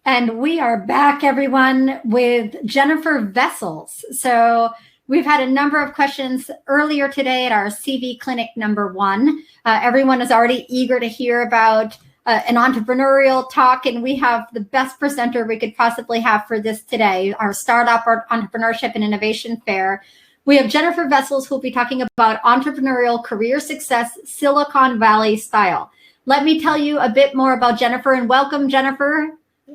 And we are back, everyone, with Jennifer Vessels. So we've had a number of questions earlier today at our CV Clinic #1. Everyone is already eager to hear about an entrepreneurial talk, and we have the best presenter we could possibly have for this today, our Startup Entrepreneurship and Innovation Fair. We have Jennifer Vessels, who will be talking about entrepreneurial career success, Silicon Valley style. Let me tell you a bit more about Jennifer, and welcome, Jennifer.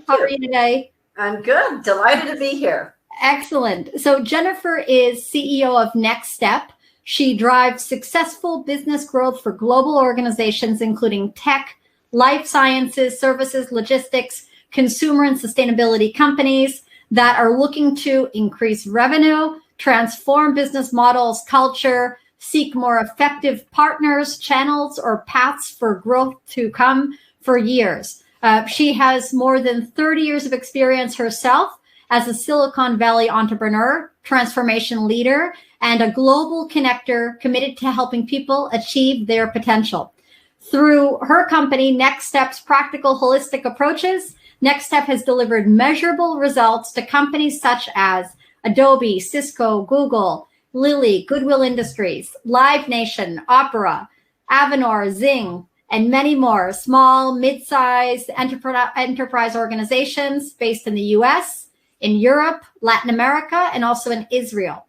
How are you today? I'm good. Delighted to be here. Excellent. So Jennifer is CEO of Next Step. She drives successful business growth for global organizations, including tech, life sciences, services, logistics, consumer and sustainability companies that are looking to increase revenue, transform business models, culture, seek more effective partners, channels, or paths for growth to come for years. She has more than 30 years of experience herself as a Silicon Valley entrepreneur, transformation leader, and a global connector committed to helping people achieve their potential. Through her company, Next Step's practical holistic approaches, Next Step has delivered measurable results to companies such as Adobe, Cisco, Google, Lilly, Goodwill Industries, Live Nation, Opera, Avanor, Zing, and many more small, mid-sized enterprise organizations based in the US, in Europe, Latin America, and also in Israel.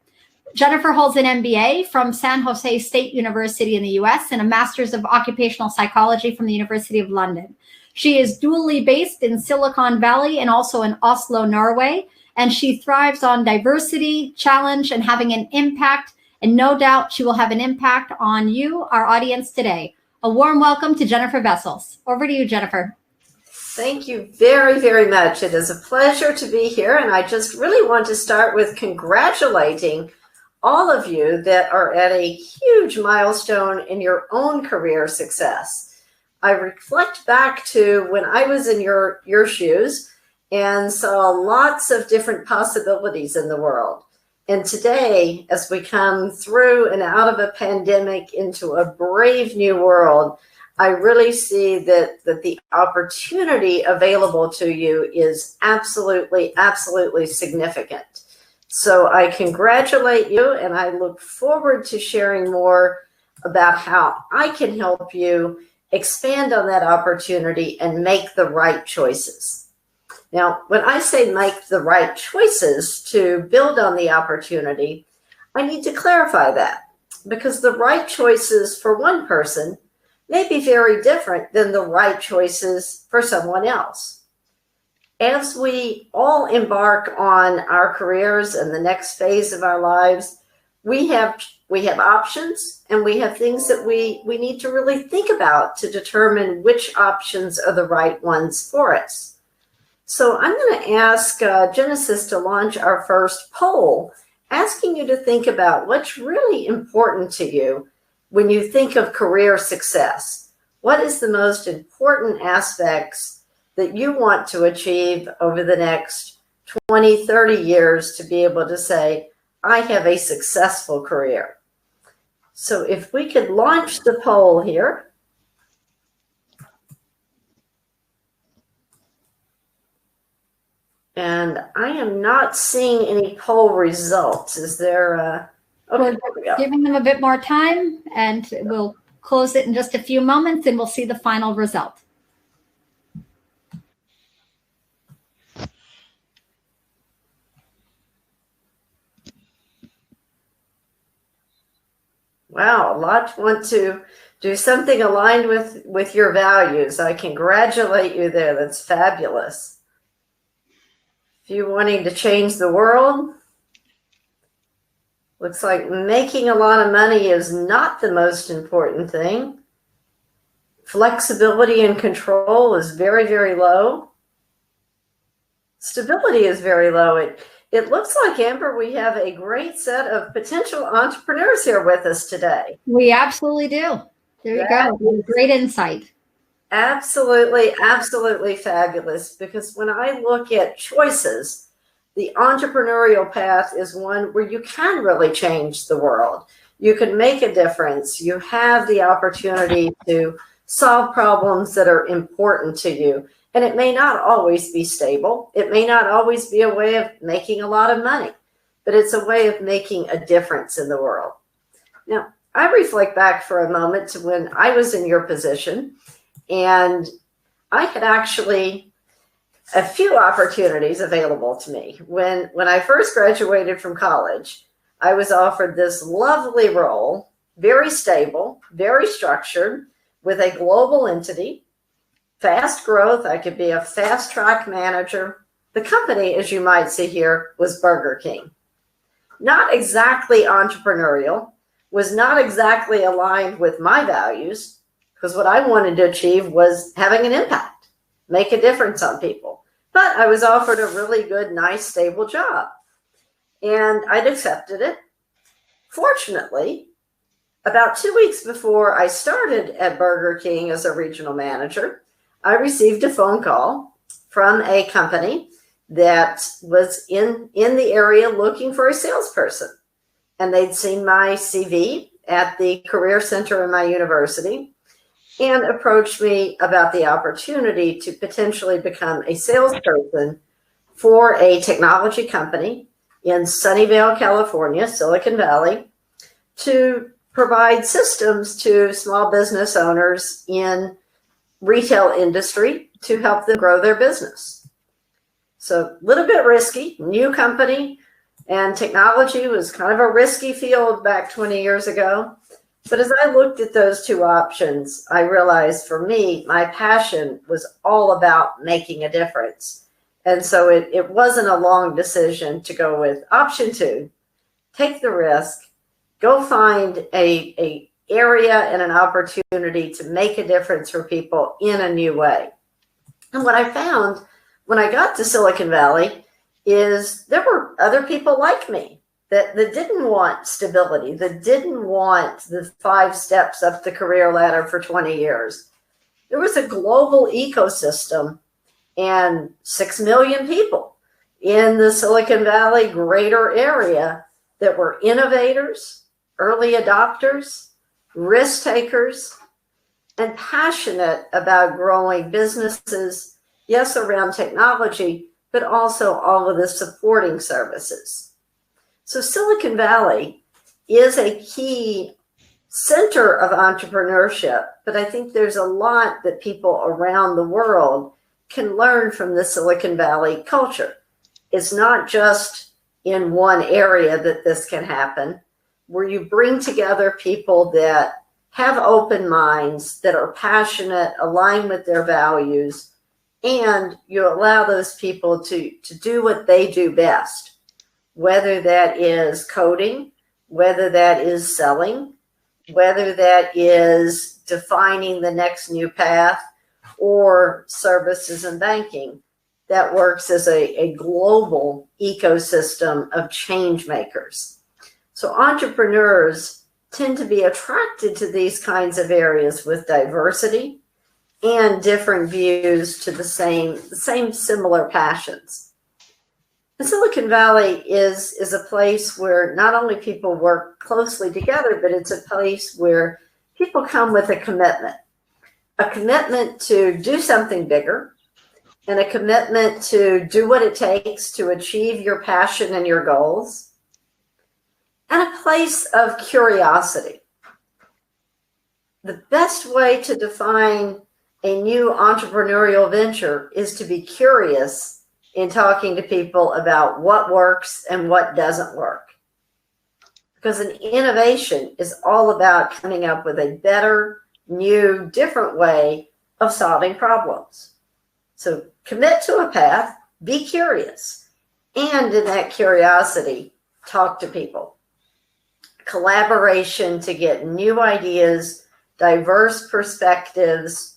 Jennifer holds an MBA from San Jose State University in the US and a Master's of Occupational Psychology from the University of London. She is dually based in Silicon Valley and also in Oslo, Norway, and she thrives on diversity, challenge, and having an impact, and no doubt she will have an impact on you, our audience today. A warm welcome to Jennifer Vessels. Over to you, Jennifer. Thank you very, very much. It is a pleasure to be here, and I just really want to start with congratulating all of you that are at a huge milestone in your own career success. I reflect back to when I was in your shoes and saw lots of different possibilities in the world. And today, as we come through and out of a pandemic into a brave new world, I really see that the opportunity available to you is absolutely, absolutely significant. So I congratulate you, and I look forward to sharing more about how I can help you expand on that opportunity and make the right choices. Now, when I say make the right choices to build on the opportunity, I need to clarify that, because the right choices for one person may be very different than the right choices for someone else. As we all embark on our careers and the next phase of our lives, we have options, and we have things that we need to really think about to determine which options are the right ones for us. So I'm going to ask Genesis to launch our first poll, asking you to think about what's really important to you when you think of career success. What is the most important aspects that you want to achieve over the next 20, 30 years to be able to say, I have a successful career? So if we could launch the poll here. And I am not seeing any poll results. Is there okay, there we go. Giving them a bit more time, and we'll close it in just a few moments, and we'll see the final result. Wow, a lot want to do something aligned with your values. I congratulate you there. That's fabulous. If you're wanting to change the world, looks like making a lot of money is not the most important thing. Flexibility and control is very, very low. Stability is very low. It looks like, Amber, we have a great set of potential entrepreneurs here with us today. We absolutely do. There you go. Great insight. Absolutely, absolutely fabulous. Because when I look at choices, the entrepreneurial path is one where you can really change the world. You can make a difference. You have the opportunity to solve problems that are important to you. And it may not always be stable. It may not always be a way of making a lot of money, but it's a way of making a difference in the world. Now, I reflect back for a moment to when I was in your position, and I had actually a few opportunities available to me. When I first graduated from college, I was offered this lovely role, very stable, very structured, with a global entity, fast growth. I could be a fast track manager. The company, as you might see here, was Burger King. Not exactly entrepreneurial, was not exactly aligned with my values, because what I wanted to achieve was having an impact, make a difference on people. But I was offered a really good, nice, stable job, and I'd accepted it. Fortunately, about 2 weeks before I started at Burger King as a regional manager, I received a phone call from a company that was in the area looking for a salesperson. And they'd seen my CV at the Career Center in my university and approached me about the opportunity to potentially become a salesperson for a technology company in Sunnyvale, California, Silicon Valley, to provide systems to small business owners in retail industry to help them grow their business. So a little bit risky, new company, and technology was kind of a risky field back 20 years ago. But as I looked at those two options, I realized for me, my passion was all about making a difference. And so it wasn't a long decision to go with option 2, take the risk, go find a area and an opportunity to make a difference for people in a new way. And what I found when I got to Silicon Valley is there were other people like me that didn't want stability, that didn't want the 5 steps up the career ladder for 20 years. There was a global ecosystem and 6 million people in the Silicon Valley greater area that were innovators, early adopters, risk takers, and passionate about growing businesses, yes, around technology, but also all of the supporting services. So Silicon Valley is a key center of entrepreneurship, but I think there's a lot that people around the world can learn from the Silicon Valley culture. It's not just in one area that this can happen, where you bring together people that have open minds, that are passionate, align with their values, and you allow those people to do what they do best, whether that is coding, whether that is selling, whether that is defining the next new path, or services and banking that works as a global ecosystem of change makers. So entrepreneurs tend to be attracted to these kinds of areas with diversity and different views to the same similar passions. And Silicon Valley is a place where not only people work closely together, but it's a place where people come with a commitment to do something bigger, and a commitment to do what it takes to achieve your passion and your goals, and a place of curiosity. The best way to define a new entrepreneurial venture is to be curious in talking to people about what works and what doesn't work. Because an innovation is all about coming up with a better, new, different way of solving problems. So commit to a path, be curious, and in that curiosity, talk to people. Collaboration to get new ideas, diverse perspectives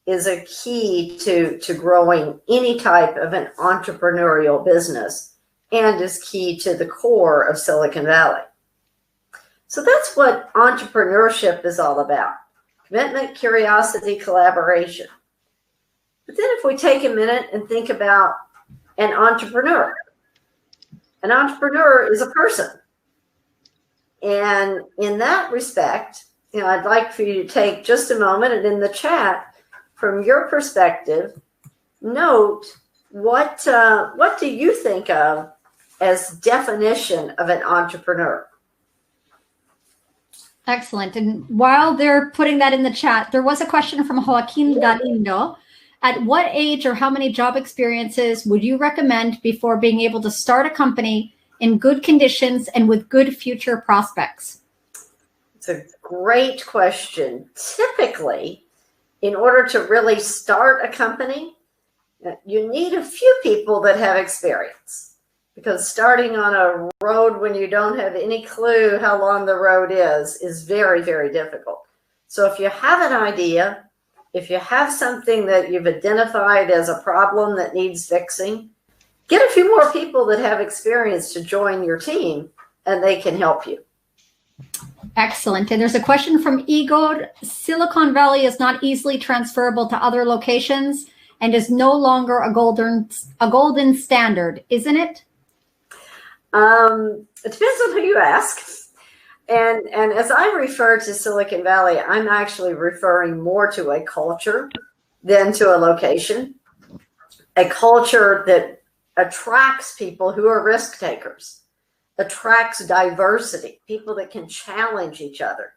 is a key to growing any type of an entrepreneurial business, and is key to the core of Silicon Valley. So that's what entrepreneurship is all about. Commitment, curiosity, collaboration. But then if we take a minute and think about an entrepreneur is a person. And in that respect, I'd like for you to take just a moment and in the chat, from your perspective, note, what do you think of as definition of an entrepreneur? Excellent. And while they're putting that in the chat, there was a question from Joaquin Galindo. At what age or how many job experiences would you recommend before being able to start a company in good conditions and with good future prospects? It's a great question. Typically, in order to really start a company, you need a few people that have experience, because starting on a road when you don't have any clue how long the road is very, very difficult. So if you have an idea, if you have something that you've identified as a problem that needs fixing, get a few more people that have experience to join your team, and they can help you. Excellent. And there's a question from Igor. Silicon Valley is not easily transferable to other locations and is no longer a golden standard, isn't it? It depends on who you ask. And as I refer to Silicon Valley, I'm actually referring more to a culture than to a location. A culture that attracts people who are risk takers, attracts diversity, people that can challenge each other,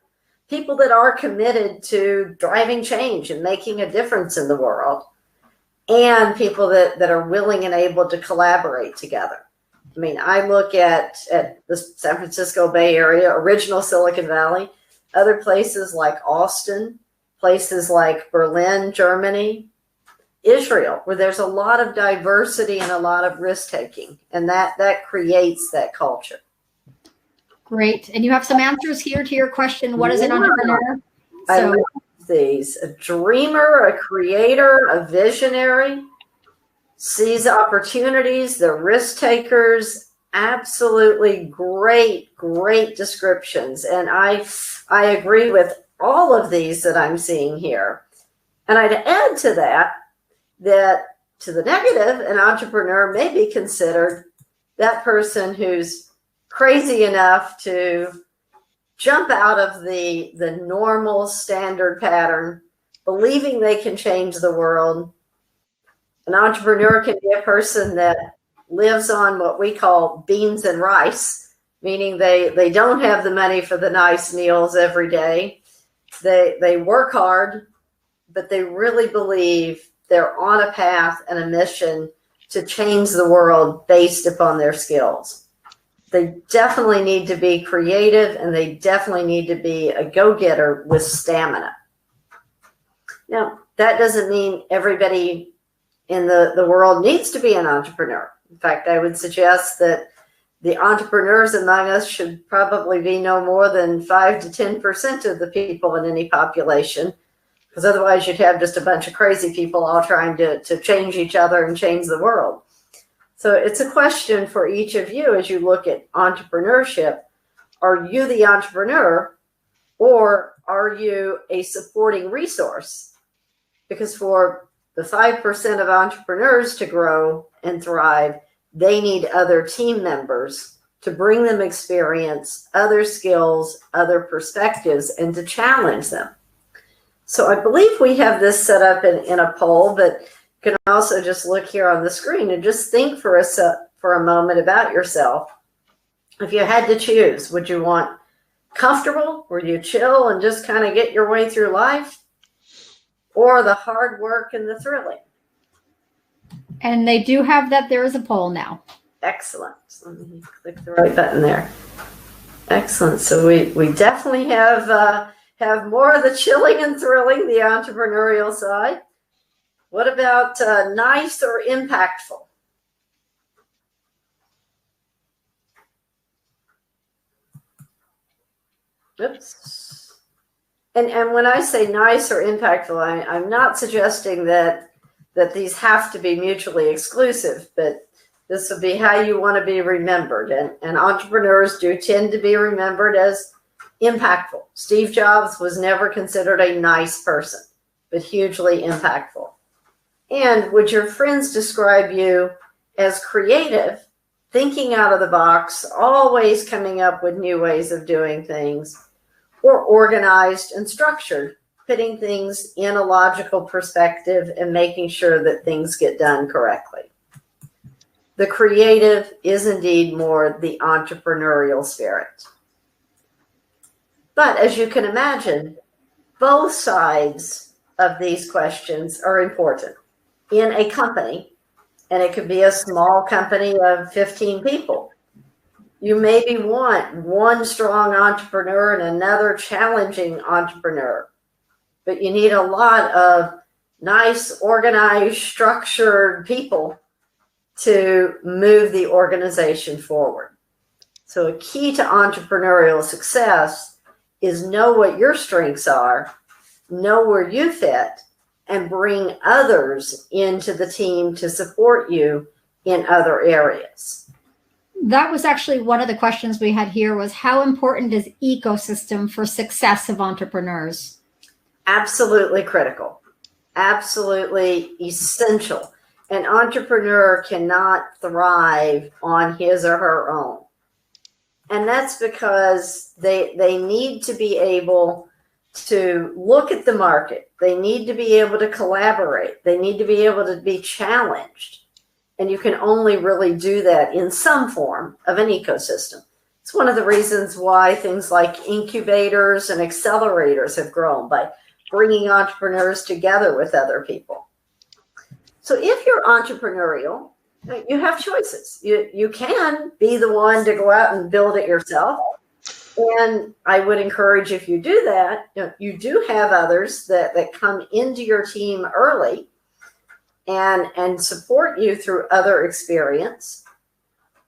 people that are committed to driving change and making a difference in the world, and people that are willing and able to collaborate together. I mean, I look at the San Francisco Bay Area, original Silicon Valley, other places like Austin, places like Berlin, Germany, Israel, where there's a lot of diversity and a lot of risk-taking, and that creates that culture. Great. And you have some answers here to your question, what is an entrepreneur? I love these. A dreamer, a creator, a visionary, sees opportunities, the risk takers. Absolutely great descriptions. And I agree with all of these that I'm seeing here. And I'd add to that to the negative, an entrepreneur may be considered that person who's crazy enough to jump out of the normal standard pattern, believing they can change the world. An entrepreneur can be a person that lives on what we call beans and rice, meaning they don't have the money for the nice meals every day. They work hard, but they really believe they're on a path and a mission to change the world based upon their skills. They definitely need to be creative, and they definitely need to be a go-getter with stamina. Now, that doesn't mean everybody in the world needs to be an entrepreneur. In fact, I would suggest that the entrepreneurs among us should probably be no more than 5 to 10% of the people in any population, because otherwise you'd have just a bunch of crazy people all trying to change each other and change the world. So it's a question for each of you as you look at entrepreneurship. Are you the entrepreneur, or are you a supporting resource? Because for the 5% of entrepreneurs to grow and thrive, they need other team members to bring them experience, other skills, other perspectives, and to challenge them. So I believe we have this set up in a poll, but you can also just look here on the screen and just think for a moment about yourself. If you had to choose, would you want comfortable, where you chill and just kind of get your way through life, or the hard work and the thrilling? And they do have that. There is a poll now. Excellent. Let me click the right button there. Excellent. So we definitely have more of the chilling and thrilling, the entrepreneurial side. What about nice or impactful? Oops. And when I say nice or impactful, I'm not suggesting that these have to be mutually exclusive, but this will be how you want to be remembered. And entrepreneurs do tend to be remembered as impactful. Steve Jobs was never considered a nice person, but hugely impactful. And would your friends describe you as creative, thinking out of the box, always coming up with new ways of doing things, or organized and structured, putting things in a logical perspective and making sure that things get done correctly. The creative is indeed more the entrepreneurial spirit. But as you can imagine, both sides of these questions are important. In a company, and it could be a small company of 15 people, you maybe want one strong entrepreneur and another challenging entrepreneur, but you need a lot of nice, organized, structured people to move the organization forward. So a key to entrepreneurial success is know what your strengths are, know where you fit, and bring others into the team to support you in other areas. That was actually one of the questions we had here was how important is ecosystem for success of entrepreneurs? Absolutely critical, absolutely essential. An entrepreneur cannot thrive on his or her own. And that's because they need to be able to look at the market. They need to be able to collaborate. They need to be able to be challenged. And you can only really do that in some form of an ecosystem. It's one of the reasons why things like incubators and accelerators have grown, by bringing entrepreneurs together with other people. So if you're entrepreneurial, you have choices. You can be the one to go out and build it yourself. And I would encourage, if you do that, you do have others that come into your team early and support you through other experience.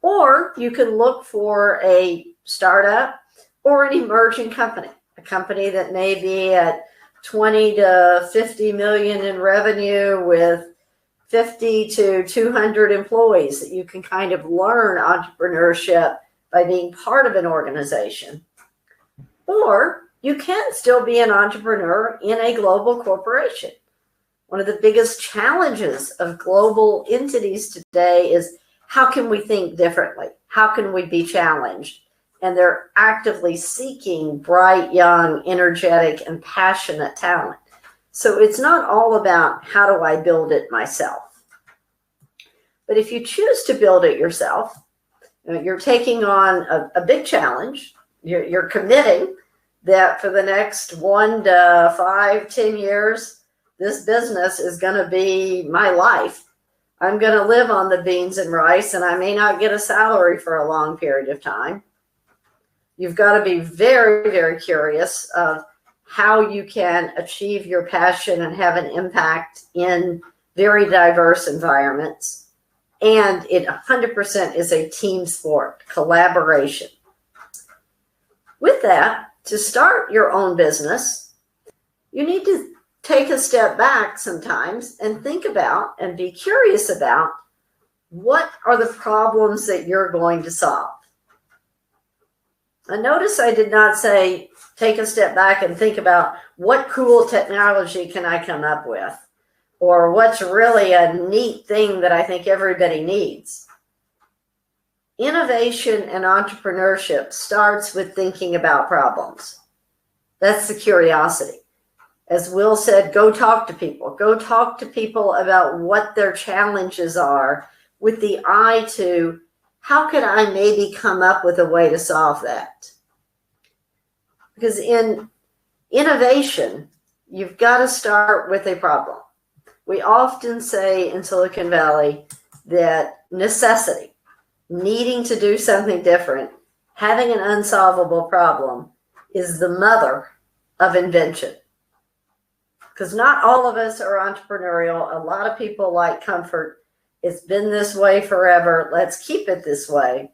Or you can look for a startup or an emerging company, a company that may be at 20 to 50 million in revenue with 50 to 200 employees, that you can kind of learn entrepreneurship by being part of an organization. Or you can still be an entrepreneur in a global corporation. One of the biggest challenges of global entities today is, how can we think differently? How can we be challenged? And they're actively seeking bright, young, energetic, and passionate talent. So it's not all about how do I build it myself. But if you choose to build it yourself, you're taking on a big challenge. You're committing that for the next 1 to 5, 10 years, this business is going to be my life. I'm going to live on the beans and rice, and I may not get a salary for a long period of time. You've got to be very, very curious of how you can achieve your passion and have an impact in very diverse environments. And it 100% is a team sport, collaboration. With that, to start your own business, you need to take a step back sometimes and think about and be curious about, what are the problems that you're going to solve? And notice I did not say take a step back and think about what cool technology can I come up with, or what's really a neat thing that I think everybody needs. Innovation and entrepreneurship starts with thinking about problems. That's the curiosity. As Will said, go talk to people. Go talk to people about what their challenges are, with the eye to, how could I maybe come up with a way to solve that? Because in innovation, you've got to start with a problem. We often say in Silicon Valley that necessity, needing to do something different, having an unsolvable problem, is the mother of invention. Because not all of us are entrepreneurial. A lot of people like comfort. It's been this way forever. Let's keep it this way.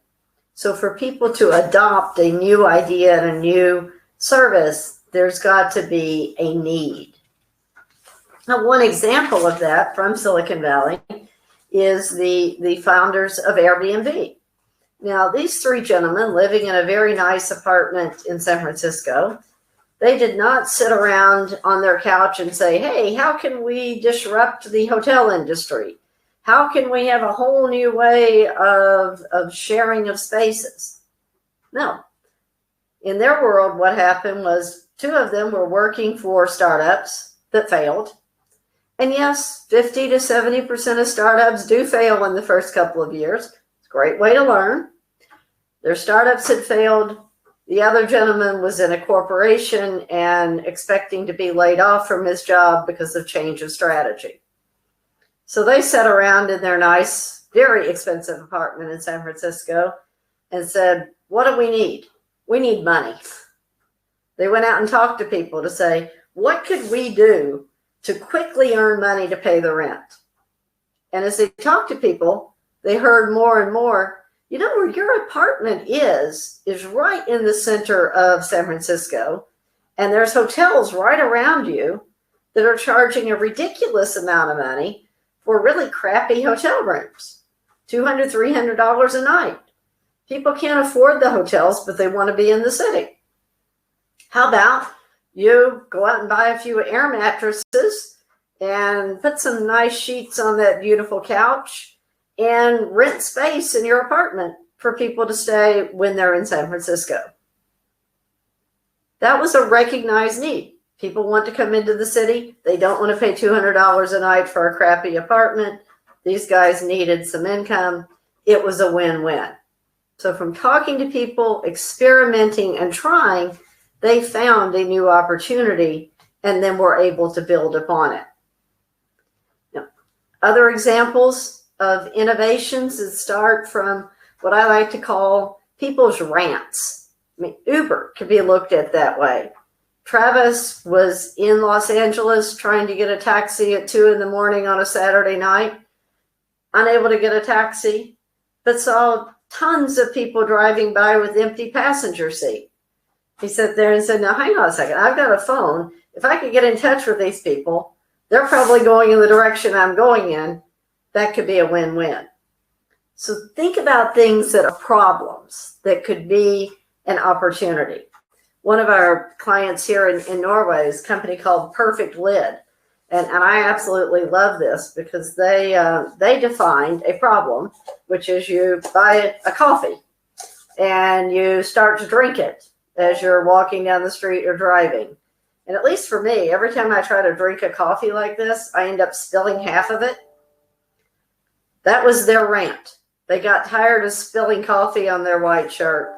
So for people to adopt a new idea and a new service, there's got to be a need. Now, one example of that from Silicon Valley is the founders of Airbnb. Now, these three gentlemen living in a very nice apartment in San Francisco, they did not sit around on their couch and say, hey, how can we disrupt the hotel industry? How can we have a whole new way of sharing of spaces? No. In their world, what happened was Two of them were working for startups that failed. And yes, 50 to 70% of startups do fail in the first couple of years. It's a great way to learn. Their startups had failed. The other gentleman was in a corporation and expecting to be laid off from his job because of change of strategy. So they sat around in their nice, very expensive apartment in San Francisco and said, what do we need? We need money. They went out and talked to people to say, what could we do to quickly earn money to pay the rent? And as they talked to people, they heard more and more, you know, where your apartment is right in the center of San Francisco. And there's hotels right around you that are charging a ridiculous amount of money for really crappy hotel rooms, $200, $300 a night. People can't afford the hotels, but they want to be in the city. How about you go out and buy a few air mattresses and put some nice sheets on that beautiful couch and rent space in your apartment for people to stay when they're in San Francisco. That was a recognized need. People want to come into the city. They don't want to pay $200 a night for a crappy apartment. These guys needed some income. It was a win-win. So from talking to people, experimenting, and trying, they found a new opportunity and then were able to build upon it. Now, other examples of innovations that start from what I like to call people's rants. I mean, Uber could be looked at that way. Travis was in Los Angeles trying to get a taxi at 2 a.m. on a Saturday night, unable to get a taxi, but saw tons of people driving by with empty passenger seat. He sat there and said, now hang on a second, I've got a phone. If I could get in touch with these people, they're probably going in the direction I'm going in. That could be a win-win. So think about things that are problems that could be an opportunity. One of our clients here in Norway is a company called Perfect Lid. And I absolutely love this because they defined a problem, which is you buy a coffee and you start to drink it as you're walking down the street or driving. And at least for me, every time I try to drink a coffee like this, I end up spilling half of it. That was their rant. They got tired of spilling coffee on their white shirt.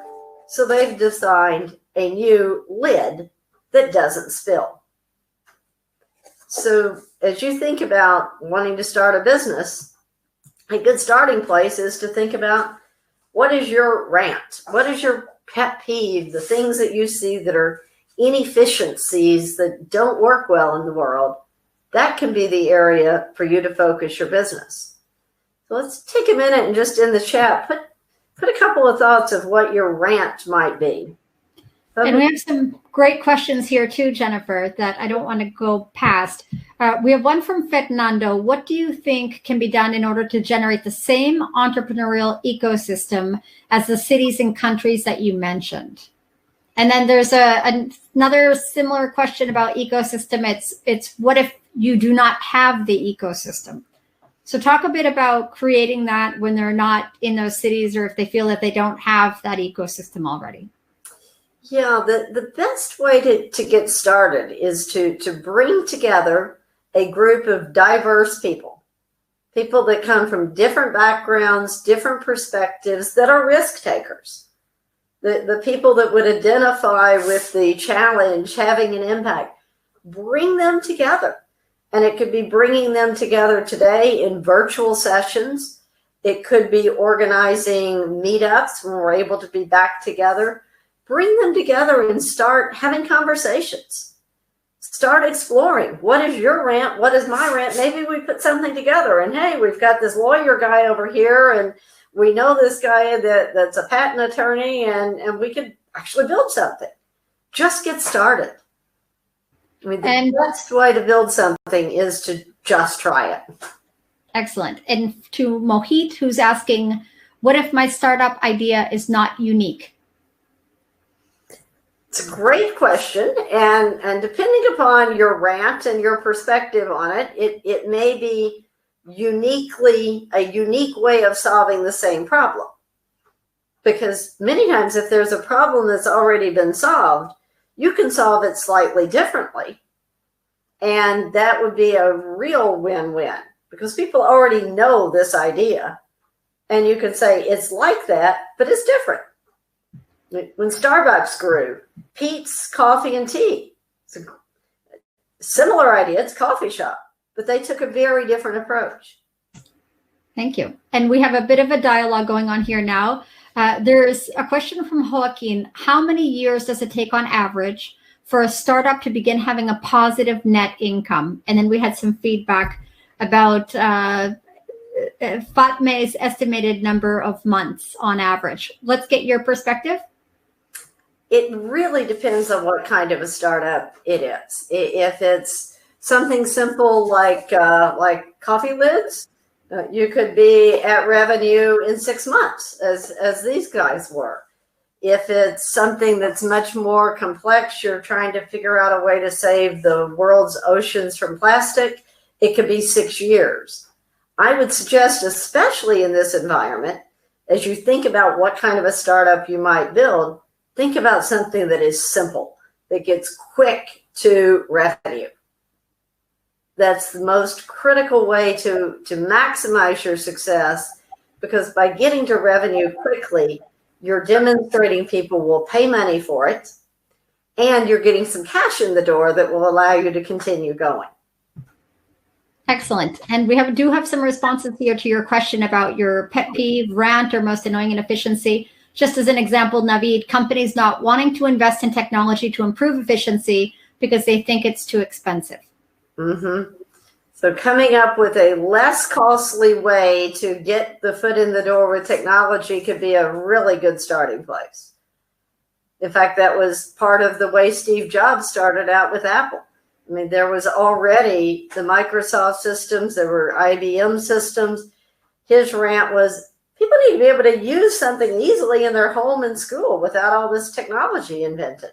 So they've designed a new lid that doesn't spill. So as you think about wanting to start a business, a good starting place is to think about what is your rant? What is your pet peeve? The things that you see that are inefficiencies that don't work well in the world, that can be the area for you to focus your business. So let's take a minute and just in the chat, put a couple of thoughts of what your rant might be. And we have some great questions here too, Jennifer, that I don't want to go past. We have one from Fernando. What do you think can be done in order to generate the same entrepreneurial ecosystem as the cities and countries that you mentioned? And then there's another similar question about ecosystem. It's what if you do not have the ecosystem? So talk a bit about creating that when they're not in those cities or if they feel that they don't have that ecosystem already. Yeah, the best way to get started is to bring together a group of diverse people that come from different backgrounds, different perspectives, that are risk takers. The people that would identify with the challenge, having an impact, bring them together. And it could be bringing them together today in virtual sessions. It could be organizing meetups when we're able to be back together. Bring them together and start having conversations. Start exploring. What is your rant? What is my rant? Maybe we put something together and hey, we've got this lawyer guy over here and we know this guy that's a patent attorney and we could actually build something. Just get started. I mean, the best way to build something is to just try it. Excellent. And to Mohit, who's asking, what if my startup idea is not unique? It's a great question. And depending upon your rant and your perspective on it, it may be a unique way of solving the same problem. Because many times if there's a problem that's already been solved, You can solve it slightly differently. And that would be a real win-win because people already know this idea. And you can say it's like that, but it's different. When Starbucks grew, Peet's Coffee and Tea, it's a similar idea, it's a coffee shop, but they took a very different approach. Thank you. And we have a bit of a dialogue going on here now. There's a question from Joaquin. How many years does it take on average for a startup to begin having a positive net income? And then we had some feedback about Fatme's estimated number of months on average. Let's get your perspective. It really depends on what kind of a startup it is. If it's something simple like coffee lids, you could be at revenue in 6 months, as these guys were. If it's something that's much more complex, you're trying to figure out a way to save the world's oceans from plastic, it could be 6 years. I would suggest, especially in this environment, as you think about what kind of a startup you might build, think about something that is simple, that gets quick to revenue. That's the most critical way to maximize your success, because by getting to revenue quickly, you're demonstrating people will pay money for it, and you're getting some cash in the door that will allow you to continue going. Excellent. And we do have some responses here to your question about your pet peeve, rant, or most annoying inefficiency. Just as an example, Naveed, companies not wanting to invest in technology to improve efficiency because they think it's too expensive. Mm-hmm. So coming up with a less costly way to get the foot in the door with technology could be a really good starting place. In fact, that was part of the way Steve Jobs started out with Apple. I mean, there was already the Microsoft systems, there were IBM systems. His rant was, people need to be able to use something easily in their home and school without all this technology invented.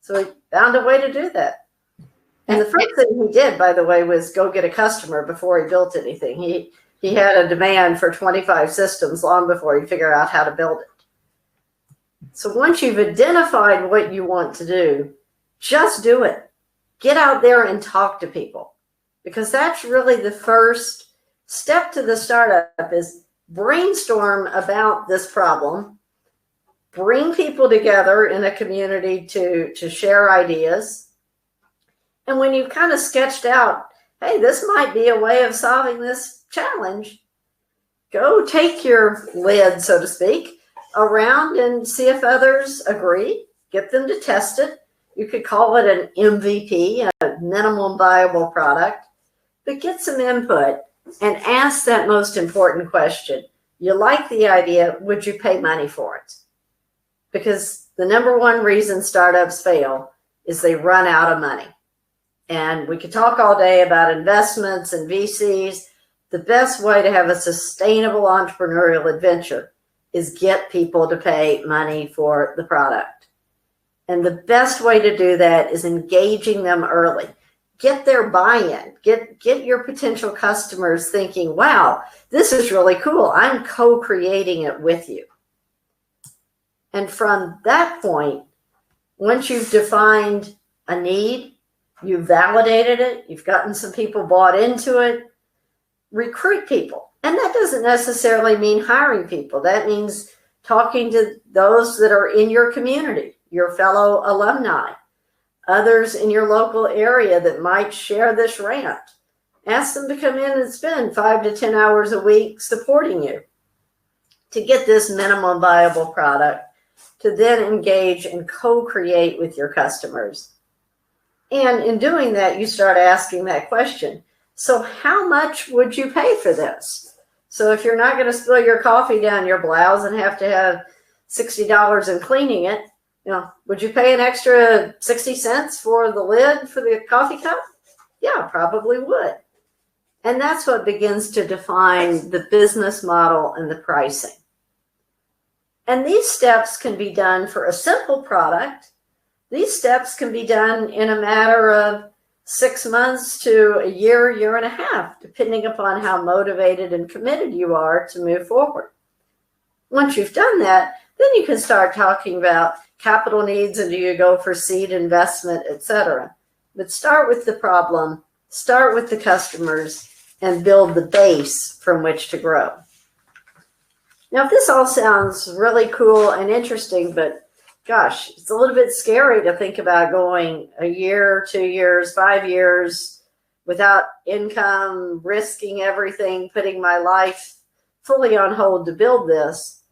So he found a way to do that. And the first thing he did, by the way, was go get a customer before he built anything. He had a demand for 25 systems long before he figured out how to build it. So once you've identified what you want to do, just do it. Get out there and talk to people, because that's really the first step to the startup, is brainstorm about this problem, bring people together in a community to share ideas. And when you've kind of sketched out, hey, this might be a way of solving this challenge, go take your lid, so to speak, around and see if others agree, get them to test it. You could call it an MVP, a minimum viable product, but get some input and ask that most important question. You like the idea, would you pay money for it? Because the number one reason startups fail is they run out of money. And we could talk all day about investments and VCs. The best way to have a sustainable entrepreneurial adventure is get people to pay money for the product. And the best way to do that is engaging them early. Get their buy-in. Get your potential customers thinking, wow, this is really cool. I'm co-creating it with you. And from that point, once you've defined a need, you've validated it, you've gotten some people bought into it, recruit people. And that doesn't necessarily mean hiring people. That means talking to those that are in your community, your fellow alumni, others in your local area that might share this rant. Ask them to come in and spend 5 to 10 hours a week supporting you to get this minimum viable product, to then engage and co-create with your customers. And in doing that, you start asking that question. So how much would you pay for this? So if you're not going to spill your coffee down your blouse and have to have $60 in cleaning it, would you pay an extra 60 cents for the lid for the coffee cup? Yeah, probably would. And that's what begins to define the business model and the pricing. And these steps can be done for a simple product. These steps can be done in a matter of 6 months to a year, year and a half, depending upon how motivated and committed you are to move forward. Once you've done that, then you can start talking about, capital needs and do you go for seed investment, etc. But start with the problem, start with the customers, and build the base from which to grow. Now, if this all sounds really cool and interesting, but gosh, it's a little bit scary to think about going a year, 2 years, 5 years without income, risking everything, putting my life fully on hold to build this.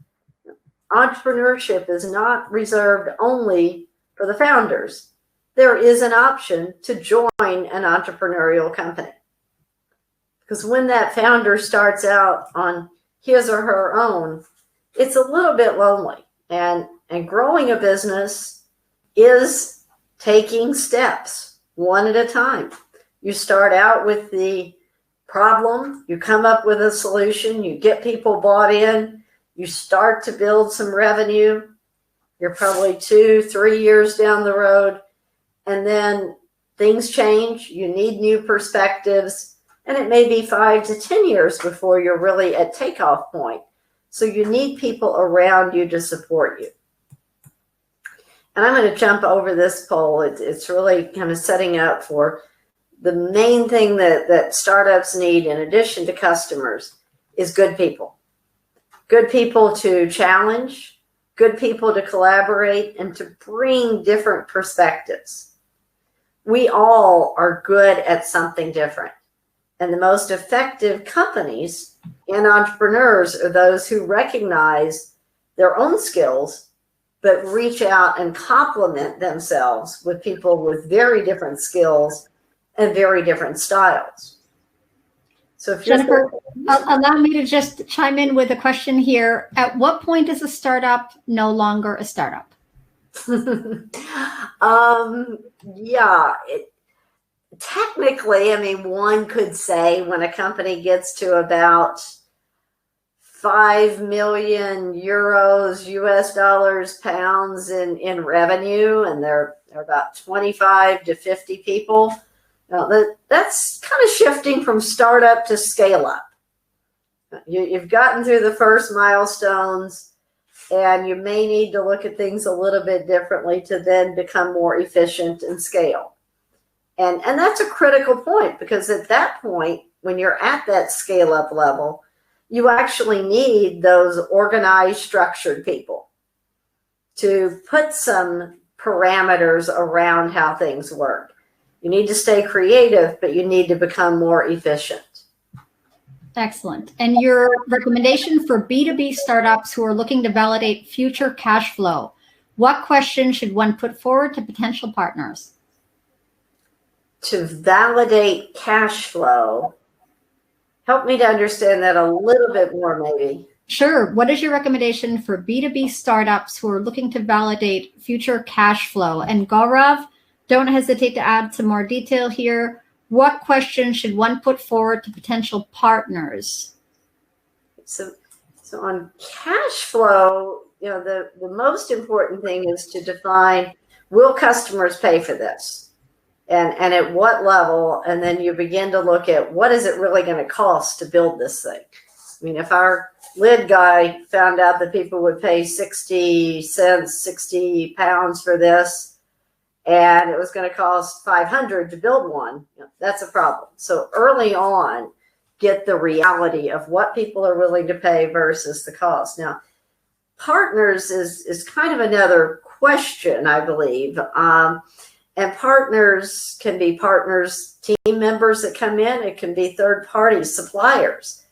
Entrepreneurship is not reserved only for the founders. There is an option to join an entrepreneurial company. Because when that founder starts out on his or her own, it's a little bit lonely. And growing a business is taking steps one at a time. You start out with the problem, you come up with a solution, you get people bought in, you start to build some revenue. You're probably 2-3 years down the road, and then things change. You need new perspectives, and it may be 5 to 10 years before you're really at takeoff point. So you need people around you to support you. And I'm going to jump over this poll. It's really kind of setting up for the main thing that startups need in addition to customers is good people. Good people to challenge, good people to collaborate, and to bring different perspectives. We all are good at something different. And the most effective companies and entrepreneurs are those who recognize their own skills, but reach out and complement themselves with people with very different skills and very different styles. So if Jennifer, allow me to just chime in with a question here. At what point is a startup no longer a startup? Technically, I mean, one could say when a company gets to about 5 million euros, US dollars, pounds in revenue, and they're about 25 to 50 people. Now, that's kind of shifting from startup to scale up. You've gotten through the first milestones, and you may need to look at things a little bit differently to then become more efficient and scale. And that's a critical point, because at that point, when you're at that scale up level, you actually need those organized, structured people to put some parameters around how things work. You need to stay creative, but you need to become more efficient. Excellent. And your recommendation for B2B startups who are looking to validate future cash flow, what question should one put forward to potential partners? To validate cash flow, help me to understand that a little bit more, maybe. Sure. What is your recommendation for B2B startups who are looking to validate future cash flow? And Gaurav, don't hesitate to add some more detail here. What question should one put forward to potential partners? So on cash flow, the most important thing is to define, will customers pay for this? And at what level? And then you begin to look at, what is it really going to cost to build this thing? I mean, if our lid guy found out that people would pay 60 cents, 60 pounds for this, and it was going to cost 500 to build one, that's a problem. So early on, get the reality of what people are willing to pay versus the cost. Now, partners is kind of another question, I believe. And partners can be partners, team members that come in. It can be third-party suppliers.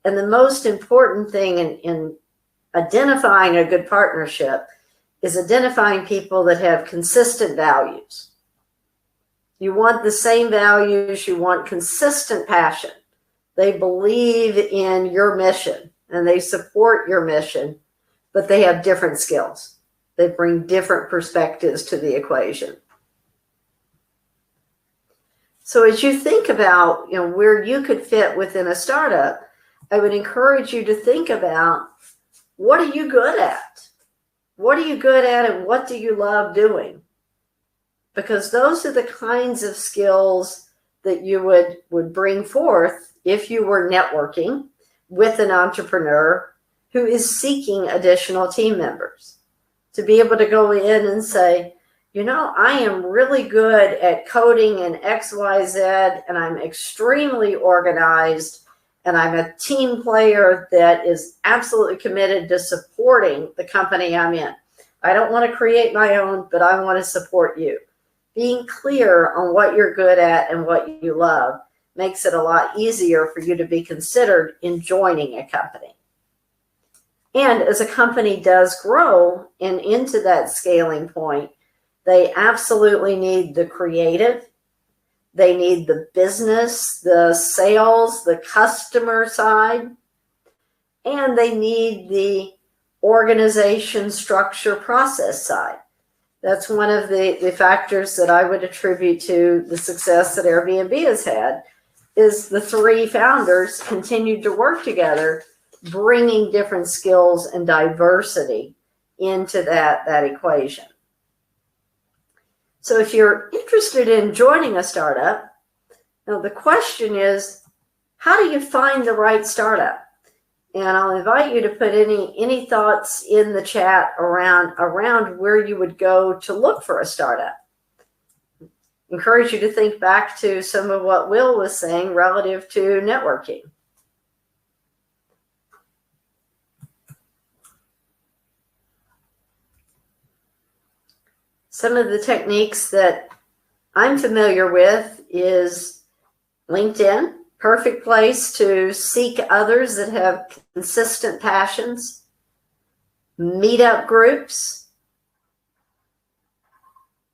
And the most important thing in identifying a good partnership is identifying people that have consistent values. You want the same values. You want consistent passion. They believe in your mission and they support your mission, but they have different skills. They bring different perspectives to the equation. So as you think about, where you could fit within a startup, I would encourage you to think about, what are you good at? What are you good at, and what do you love doing? Because those are the kinds of skills that you would bring forth if you were networking with an entrepreneur who is seeking additional team members. to be able to go in and say, you know, I am really good at coding in XYZ, and I'm extremely organized, and I'm a team player that is absolutely committed to supporting the company I'm in. I don't want to create my own, but I want to support you. Being clear on what you're good at and what you love makes it a lot easier for you to be considered in joining a company. And as a company does grow and into that scaling point, they absolutely need the creative, they need the business, the sales, the customer side, and they need the organization structure process side. That's one of the factors that I would attribute to the success that Airbnb has had, is the three founders continued to work together, bringing different skills and diversity into that equation. So if you're interested in joining a startup, now the question is, how do you find the right startup? And I'll invite you to put any thoughts in the chat around where you would go to look for a startup. Encourage you to think back to some of what Will was saying relative to networking. Some of the techniques that I'm familiar with is LinkedIn, perfect place to seek others that have consistent passions, meetup groups,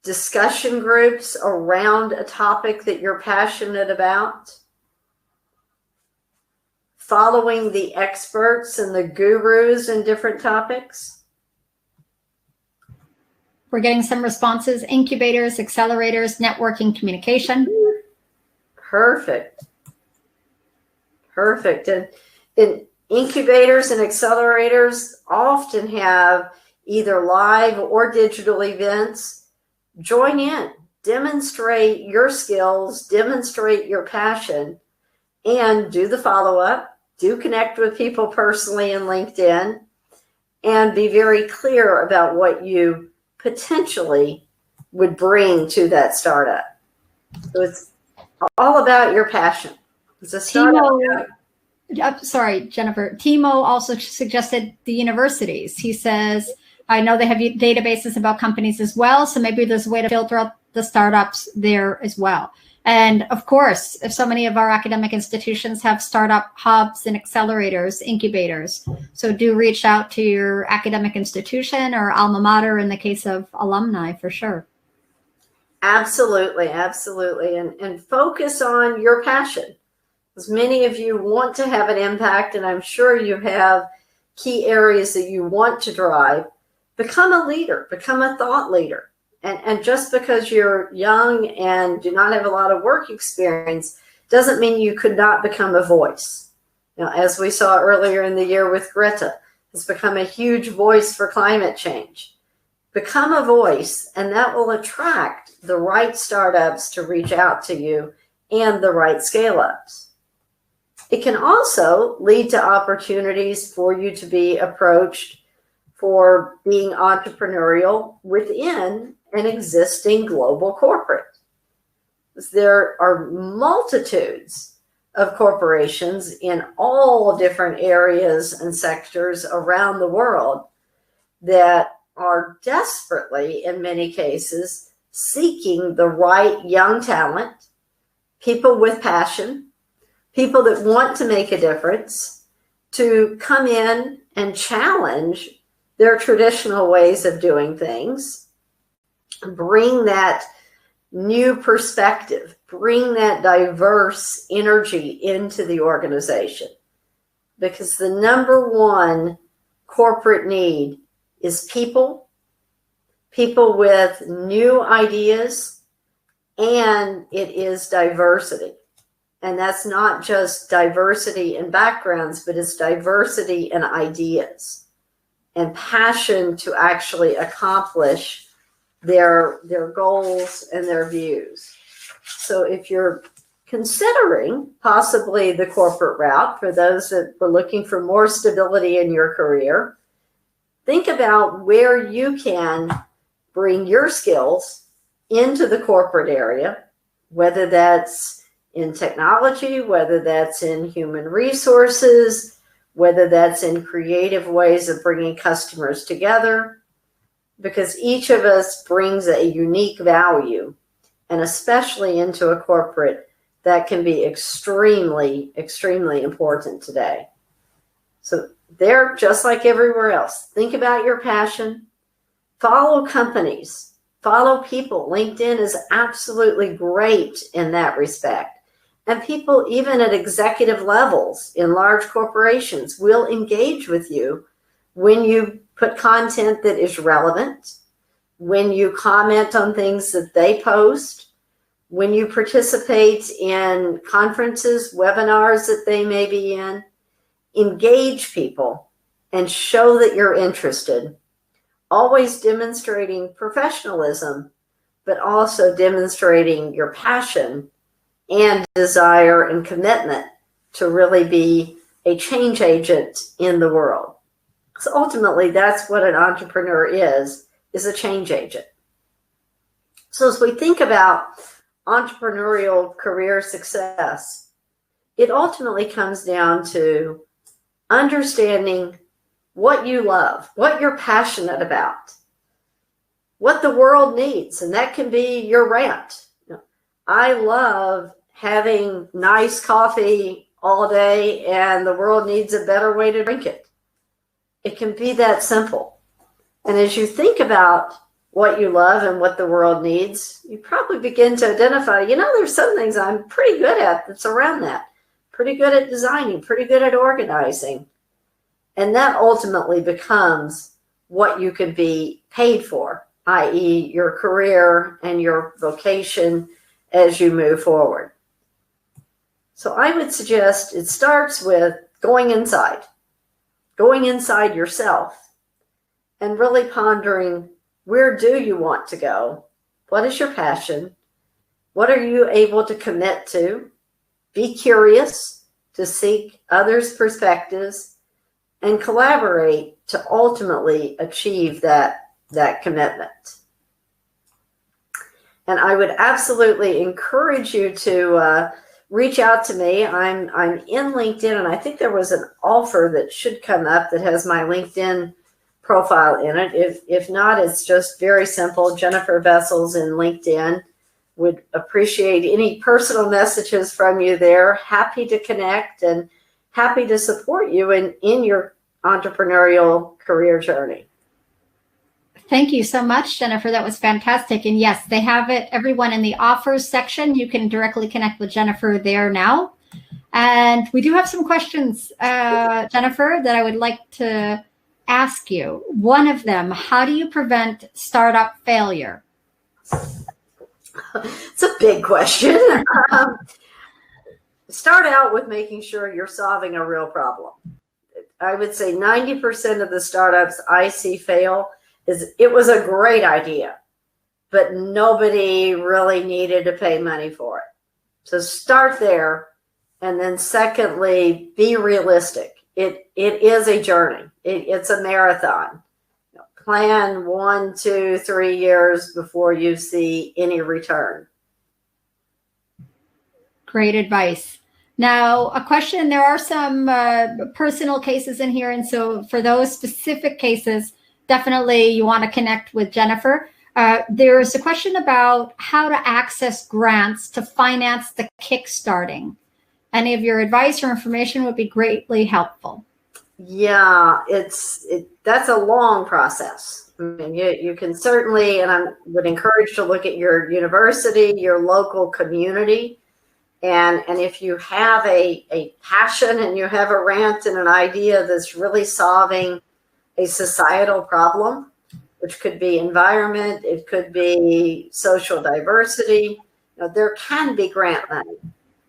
discussion groups around a topic that you're passionate about, following the experts and the gurus in different topics. We're getting some responses: incubators, accelerators, networking, communication. Perfect. And incubators and accelerators often have either live or digital events. Join in, demonstrate your skills, demonstrate your passion, and do the follow-up. Do connect with people personally in LinkedIn, and be very clear about what you potentially would bring to that startup. So it's all about your passion. It's a startup. Sorry, Jennifer. Timo also suggested the universities. He says, I know they have databases about companies as well, so maybe there's a way to filter out the startups there as well. And of course, if so many of our academic institutions have startup hubs and accelerators, incubators, so do reach out to your academic institution or alma mater in the case of alumni, for sure. Absolutely. And focus on your passion. As many of you want to have an impact, and I'm sure you have key areas that you want to drive. Become a leader, become a thought leader. And just because you're young and do not have a lot of work experience doesn't mean you could not become a voice. You know, as we saw earlier in the year with Greta, has become a huge voice for climate change. Become a voice, and that will attract the right startups to reach out to you and the right scale-ups. It can also lead to opportunities for you to be approached for being entrepreneurial within an existing global corporate. There are multitudes of corporations in all different areas and sectors around the world that are desperately, in many cases, seeking the right young talent, people with passion, people that want to make a difference, to come in and challenge their traditional ways of doing things, bring that new perspective, bring that diverse energy into the organization. Because the number one corporate need is people with new ideas, and it is diversity. And that's not just diversity in backgrounds, but it's diversity in ideas and passion to actually accomplish their goals and their views. So if you're considering possibly the corporate route, for those that were looking for more stability in your career, think about where you can bring your skills into the corporate area, whether that's in technology, whether that's in human resources, whether that's in creative ways of bringing customers together, because each of us brings a unique value, and especially into a corporate, that can be extremely, extremely important today. So they're just like everywhere else. Think about your passion. Follow companies. Follow people. LinkedIn is absolutely great in that respect. And people, even at executive levels in large corporations, will engage with you when you put content that is relevant, when you comment on things that they post, when you participate in conferences, webinars that they may be in. Engage people and show that you're interested, always demonstrating professionalism, but also demonstrating your passion and desire and commitment to really be a change agent in the world. So ultimately, that's what an entrepreneur is a change agent. So as we think about entrepreneurial career success, it ultimately comes down to understanding what you love, what you're passionate about, what the world needs. And that can be your rant. I love having nice coffee all day, and the world needs a better way to drink it. It can be that simple. And as you think about what you love and what the world needs, you probably begin to identify, there's some things I'm pretty good at that's around that. Pretty good at designing, pretty good at organizing. And that ultimately becomes what you could be paid for, i.e. your career and your vocation as you move forward. So I would suggest it starts with going inside yourself and really pondering, where do you want to go? What is your passion? What are you able to commit to? Be curious to seek others' perspectives and collaborate to ultimately achieve that commitment. And I would absolutely encourage you to reach out to me. I'm in LinkedIn, and I think there was an offer that should come up that has my LinkedIn profile in it. If not, it's just very simple. Jennifer Vessels in LinkedIn. Would appreciate any personal messages from you there. Happy to connect and happy to support you in your entrepreneurial career journey. Thank you so much, Jennifer. That was fantastic. And yes, they have it, everyone, in the offers section. You can directly connect with Jennifer there now. And we do have some questions, Jennifer, that I would like to ask you. One of them, how do you prevent startup failure? It's a big question. Start out with making sure you're solving a real problem. I would say 90% of the startups I see fail it was a great idea, but nobody really needed to pay money for it. So start there. And then secondly, be realistic. It is a journey. It's a marathon. Plan 1, 2, 3 years before you see any return. Great advice. Now, a question, there are some personal cases in here. And so for those specific cases, definitely you want to connect with Jennifer. There's a question about how to access grants to finance the kickstarting. Any of your advice or information would be greatly helpful. Yeah, that's a long process. I mean, you can certainly, and I would encourage to look at your university, your local community, and if you have a passion and you have a rant and an idea that's really solving a societal problem, which could be environment, it could be social diversity, there can be grant money.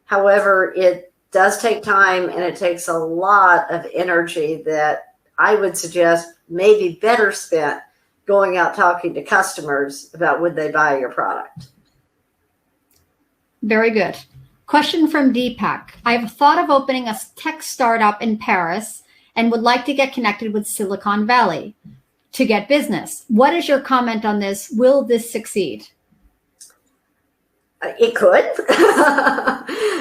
However, it does take time and it takes a lot of energy that I would suggest may be better spent going out talking to customers about would they buy your product. Very good. Question from Deepak. I've thought of opening a tech startup in Paris and would like to get connected with Silicon Valley. to get business. What is your comment on this? Will this succeed? It could.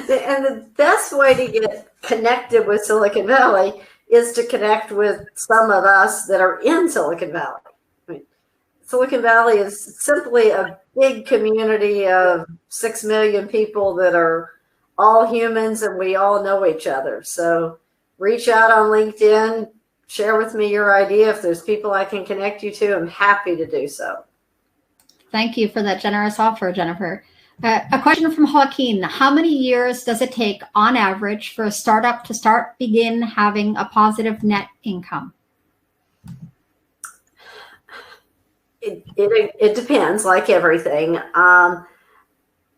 And the best way to get connected with Silicon Valley is to connect with some of us that are in Silicon Valley. I mean, Silicon Valley is simply a big community of 6 million people that are all humans, and we all know each other. So reach out on LinkedIn, share with me your idea. If there's people I can connect you to, I'm happy to do so. Thank you for that generous offer, Jennifer. A question from Joaquin. How many years does it take on average for a startup to begin having a positive net income? It depends, like everything. A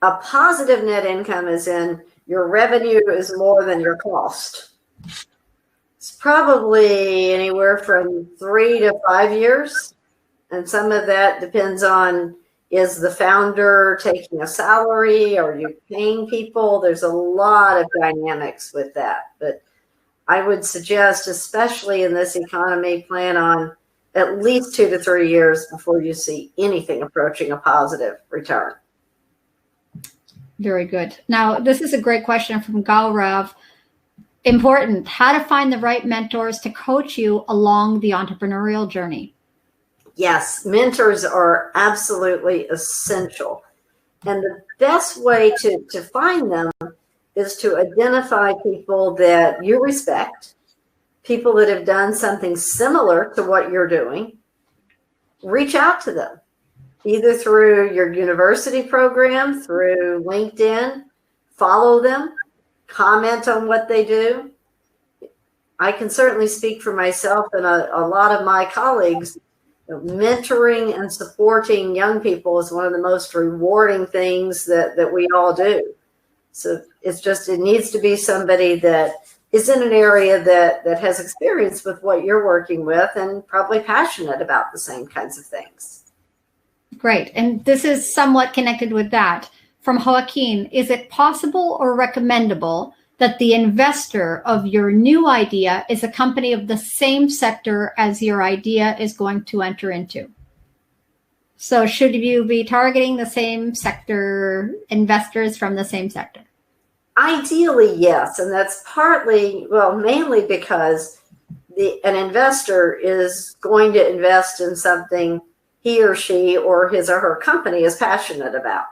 positive net income is in your revenue is more than your cost. It's probably anywhere from 3 to 5 years. And some of that depends on, is the founder taking a salary? Are you paying people? There's a lot of dynamics with that. But I would suggest, especially in this economy, plan on at least 2 to 3 years before you see anything approaching a positive return. Very good. Now, this is a great question from Gaurav. Important. How to find the right mentors to coach you along the entrepreneurial journey. Yes, mentors are absolutely essential. And the best way to find them is to identify people that you respect, people that have done something similar to what you're doing. Reach out to them, either through your university program, through LinkedIn, follow them, comment on what they do. I can certainly speak for myself and a lot of my colleagues. Mentoring and supporting young people is one of the most rewarding things that we all do. So it needs to be somebody that is in an area that has experience with what you're working with and probably passionate about the same kinds of things. Great. And this is somewhat connected with that. From Joaquin, is it possible or recommendable that the investor of your new idea is a company of the same sector as your idea is going to enter into? So should you be targeting the same sector, investors from the same sector? Ideally, yes. And that's mainly because an investor is going to invest in something he or she or his or her company is passionate about.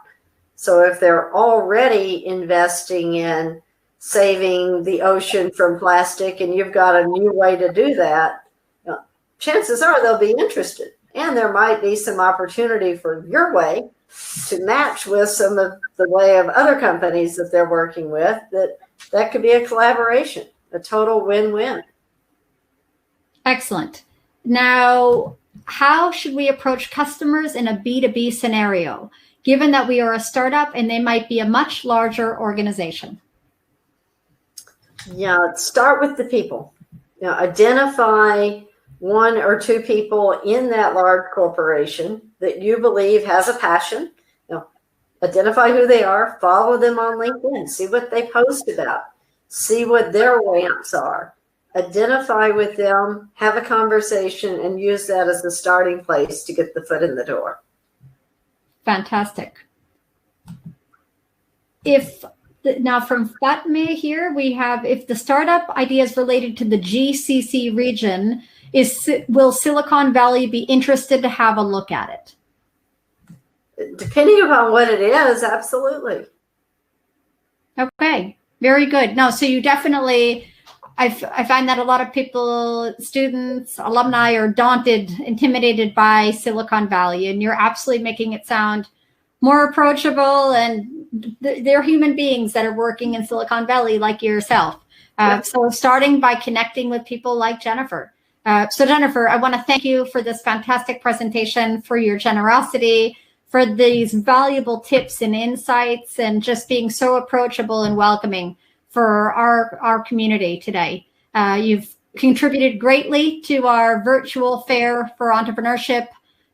So if they're already investing in saving the ocean from plastic and you've got a new way to do that, chances are they'll be interested. And there might be some opportunity for your way to match with some of the way of other companies that they're working with. That could be a collaboration, a total win-win. Excellent. Now, how should we approach customers in a B2B scenario, given that we are a startup and they might be a much larger organization? Yeah, start with the people. Identify 1 or 2 people in that large corporation that you believe has a passion. Identify who they are, follow them on LinkedIn, see what they post about, see what their rants are. Identify with them, have a conversation, and use that as the starting place to get the foot in the door. Fantastic. Now from Fatme here, we have, if the startup idea is related to the GCC region, will Silicon Valley be interested to have a look at it? Depending upon what it is, absolutely. Okay, very good. No, so you definitely, I find that a lot of people, students, alumni are daunted, intimidated by Silicon Valley, and you're absolutely making it sound more approachable, and they're human beings that are working in Silicon Valley like yourself. So starting by connecting with people like Jennifer. So Jennifer, I want to thank you for this fantastic presentation, for your generosity, for these valuable tips and insights, and just being so approachable and welcoming for our community today. You've contributed greatly to our virtual fair for entrepreneurship,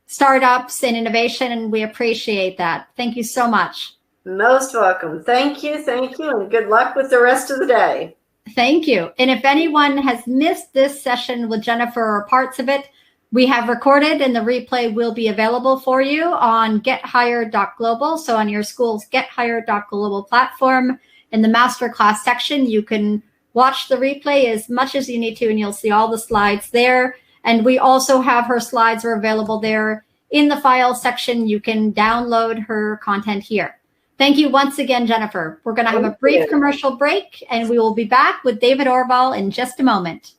startups, and innovation, and we appreciate that. Thank you so much. Most welcome. Thank you, and good luck with the rest of the day. Thank you. And if anyone has missed this session with Jennifer or parts of it, We have recorded, and the replay will be available for you on gethired.global. So on your school's gethired.global platform, in the masterclass section, you can watch the replay as much as you need to, and you'll see all the slides there. And we also have her slides are available there in the file section. You can download her content here. Thank you once again, Jennifer. We're going to have a brief commercial break, and we will be back with David Orval in just a moment.